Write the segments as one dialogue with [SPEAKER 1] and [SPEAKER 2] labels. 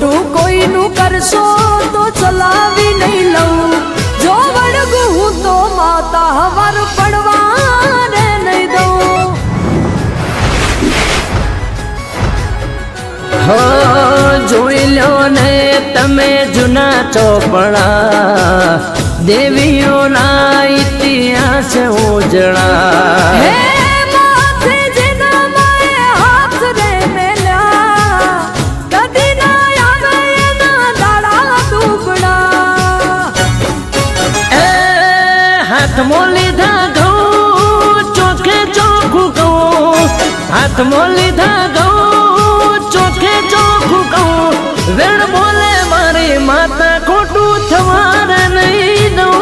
[SPEAKER 1] ખોટું કોઈનું કરશો તો ચલાવી નહીં લઉં જો વળગું હું તો માતા હવાર પડવા રે નહીં દઉં
[SPEAKER 2] હો જોઈ લો ને તમે જૂના ચોપડા દેવીઓના ઇતિહાસ ઉજળા
[SPEAKER 1] હે માથે જેના માએ હાથ રે મેલ્યા કદી ના આવે એના દાડા દુબળા
[SPEAKER 2] એ હાથમાં લીધા ઘઉં ચોખે ચોખ્ખું કહું હાથમાં લીધા ઘઉં ચોખે ચોખ્ખું કહું વેણ બોલે મારી માતા ખોટું થવાર નહીં દઉં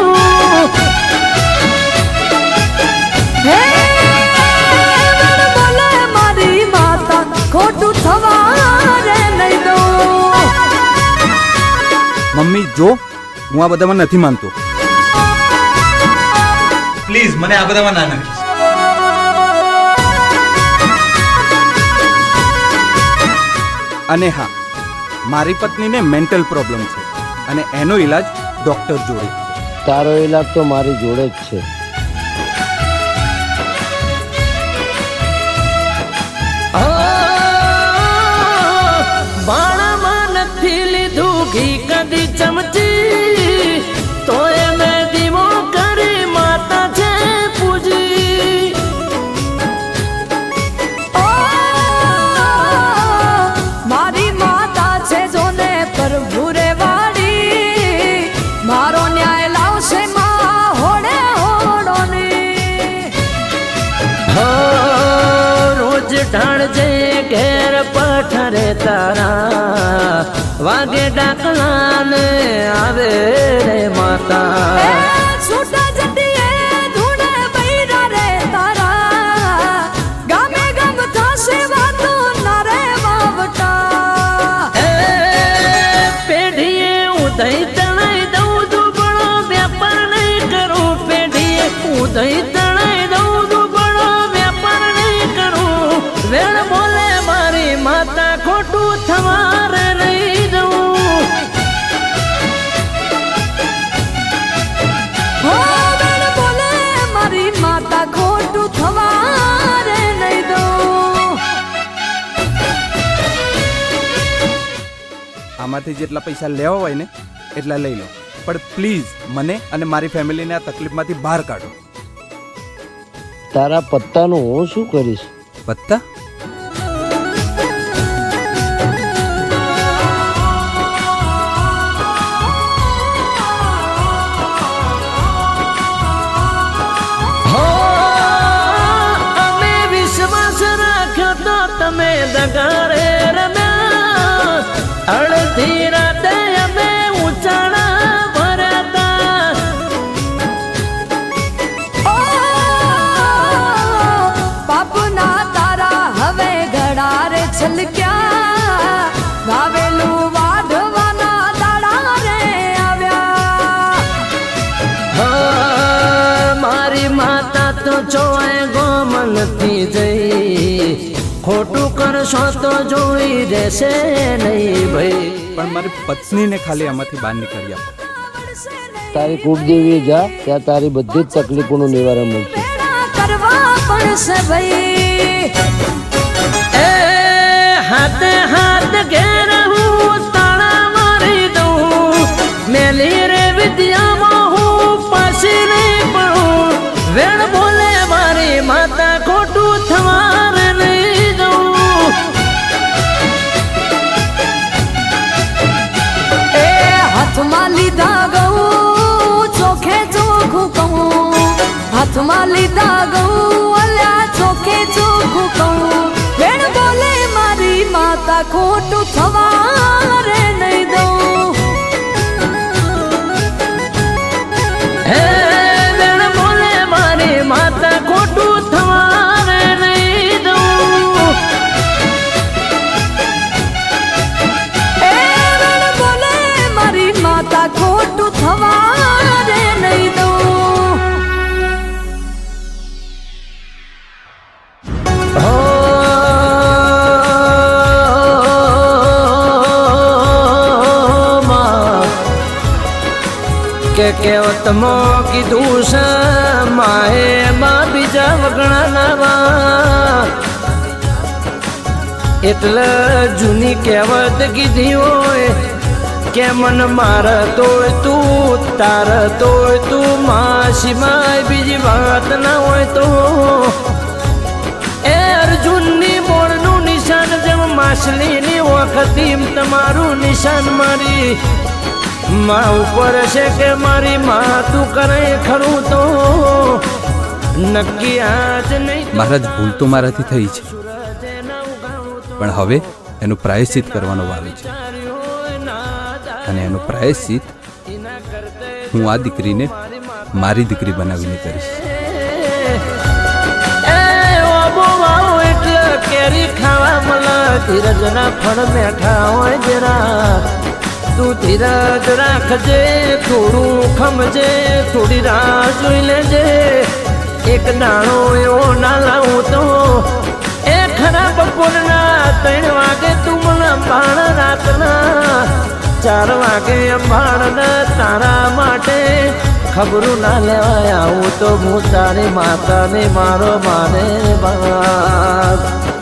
[SPEAKER 1] હે વેણ બોલે મારી માતા ખોટું થવા રે નહીં દઉં
[SPEAKER 3] મમ્મી જો હું આ બધામાં નથી માનતો.
[SPEAKER 4] પ્લીઝ મને આ બધામાં ના નાખીશ.
[SPEAKER 3] અને હા, મારી પત્નીને મેન્ટલ પ્રોબ્લેમ છે અને એનો ઈલાજ ડોક્ટર જોડે.
[SPEAKER 5] તારો ઈલાજ તો મારી જોડે જ છે.
[SPEAKER 2] બાણામાં નથી લીધું ઘી કદી ચમચી તો એને દીવો કરી માતા છે પૂજી
[SPEAKER 1] મારી માતા છે જોને પ્રભુ રે વાડી મારો ન્યાય લાવશે માં હોડે હોડોની
[SPEAKER 2] રોજ ઢાળજે ઘેર પઠરે તારા વાગે ડાકલા ને આવે રે માતા
[SPEAKER 1] છૂટા જટીએ ધૂણે બૈરા રે તારા ગામે ગામ થશે વાતો ના રે વાવટા
[SPEAKER 2] પેઢીએ ઉદય તણાઈ દઉં દુબળો વ્યાપાર નહીં કરું પેઢીએ ઉદય તણાઈ દઉં દુબળો વ્યાપાર નહીં કરું વેણ બોલે મારી માતા ખોટું થવાર નહીં દઉં
[SPEAKER 1] હો બેન બોલે મારી માતા ખોટું થવા રે નહીં દઉં
[SPEAKER 3] આમાંથી જેટલા પૈસા લેવા હોય ને એટલા લઈ લો, પણ પ્લીઝ મને અને મારી ફેમિલીને આ તકલીફમાંથી બહાર કાઢો.
[SPEAKER 5] તારા પત્તાનું હું શું કરીશ?
[SPEAKER 3] પત્તા?
[SPEAKER 2] અમે વિશ્વાસ રાખ્યો તો તમે દગાડે રમ્યા અડધી રાતે અમે ઉચાણા ભર્યા
[SPEAKER 1] બાપુના તારા હવે ગળારે છલક્યા વાવેલું વાઢવાના દાડા રે આવ્યા
[SPEAKER 2] મારી માતા તો જોય ગોમનથી જઈ ખોટું કરશો તો જોઈ રહેશે નહીં ભાઈ.
[SPEAKER 3] પણ મારી પત્નીને ખાલી આમાંથી બહાર નીકળી આપો.
[SPEAKER 5] તારી કુળદેવીએ જા, ત્યાં તારી બધી જ તકલીફોનું નિવારણ મળશે.
[SPEAKER 1] કરવા પડશે ભાઈ
[SPEAKER 2] એ હાથે હાથ ઘેર હું તાળા મારી દઉં મેલી રે વિદ્યામાં હું પાછી નહીં પડું વેણ બોલે મારી માતા ખોટું થવાર નહીં દઉં
[SPEAKER 1] એ હાથમાં લીધા ગઉં ચોખે ચોખ્ખું કહું હાથમાં લીધા ગઉં અલ્યા ચોખે ચોખ્ખું કહું વેણ બોલે મારી માતા ખોટું થવા રે નહીં દઉં
[SPEAKER 2] હે વેણ બોલે મારી માતા ખોટું થવાર નહીં દઉં
[SPEAKER 1] એ વેણ બોલે મારી માતા ખોટું થવા રે નહીં દઉં
[SPEAKER 2] કે કહેવતમાં કીધું છે માએ માં બીજા વગણા નાવા એટલે જૂની કહેવત કીધી હોય કે મન માર તોય તું તાર તોય તું માં સિવાય બીજી વાત ના હોય તો એ અર્જુનની મોળનું નિશાન જેમ માછલીની વખતી તમારું નિશાન મારી માં ઉપર છે કે મારી માં તું કરે ખરું તો નક્કી આજ નહીં
[SPEAKER 3] મહારાજ ભૂલ તો મારાથી થઈ છે પણ હવે એનું પ્રાયશ્ચિત કરવાનો વારો છે અને એનું પ્રાયશ્ચિત હું આ દીકરીને મારી દીકરી બનાવીને કરીશ.
[SPEAKER 2] એટલે કેરી ખાવા મળે ધીરજના ફળ બેઠા હોય જરા તું ધીરજ રાખજે થોડું ખમજે થોડી રાહ જોઈ લેજે એક દાણો એવો ના લાવું તો એ ખરા બપોરના 3 વાગે તું મને અંબાણ રાતના 4 વાગે અંબાણ તારા માટે ખબરું ના લેવાય આવું તો હું તારી માતાને મારો માને બાપ